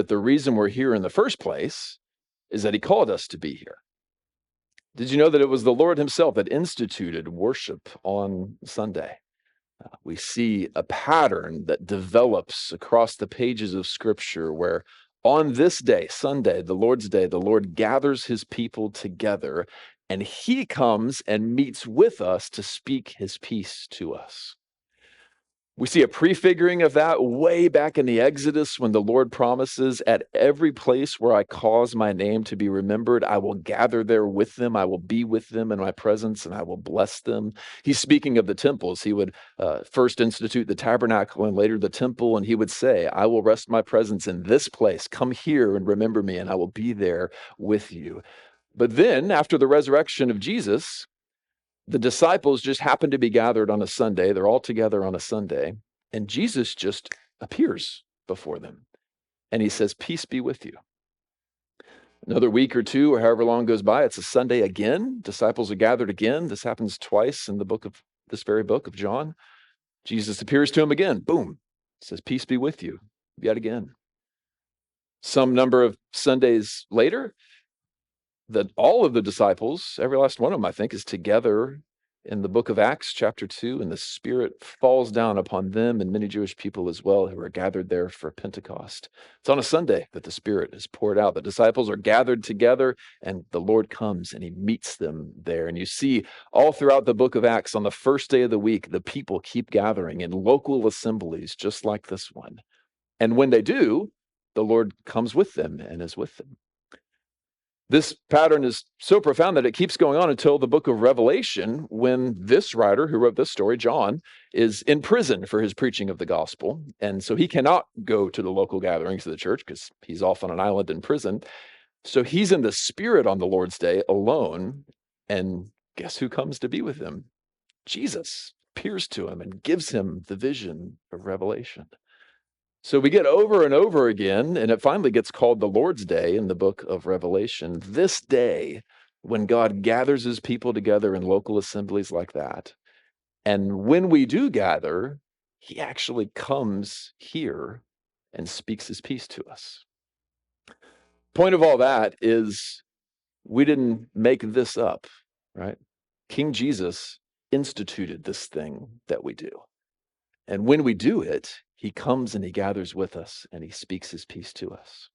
That the reason we're here in the first place is that he called us to be here. Did you know that it was the Lord himself that instituted worship on Sunday? We see a pattern that develops across the pages of Scripture where on this day, Sunday, the Lord's Day, the Lord gathers his people together and he comes and meets with us to speak his peace to us. We see a prefiguring of that way back in the Exodus when the Lord promises, at every place where I cause my name to be remembered, I will gather there with them. I will be with them in my presence and I will bless them. He's speaking of the temples. He would first institute the tabernacle and later the temple. And he would say, I will rest my presence in this place. Come here and remember me and I will be there with you. But then after the resurrection of Jesus, the disciples just happen to be gathered on a Sunday. They're all together on a Sunday, and Jesus just appears before them. And he says, peace be with you. Another week or two, or however long goes by, it's a Sunday again. Disciples are gathered again. This happens twice in this very book of John. Jesus appears to him again. Boom. Says, peace be with you. Yet again. Some number of Sundays later, that all of the disciples, every last one of them, I think, is together in the book of Acts, chapter 2, and the Spirit falls down upon them and many Jewish people as well who are gathered there for Pentecost. It's on a Sunday that the Spirit is poured out. The disciples are gathered together, and the Lord comes and he meets them there. And you see all throughout the book of Acts, on the first day of the week, the people keep gathering in local assemblies just like this one. And when they do, the Lord comes with them and is with them. This pattern is so profound that it keeps going on until the book of Revelation, when this writer who wrote this story, John, is in prison for his preaching of the gospel. And so he cannot go to the local gatherings of the church because he's off on an island in prison. So he's in the Spirit on the Lord's Day alone. And guess who comes to be with him? Jesus appears to him and gives him the vision of Revelation. So we get over and over again, and it finally gets called the Lord's Day in the book of Revelation. This day, when God gathers his people together in local assemblies like that. And when we do gather, he actually comes here and speaks his peace to us. Point of all that is we didn't make this up, right? King Jesus instituted this thing that we do. And when we do it, he comes and he gathers with us and he speaks his peace to us.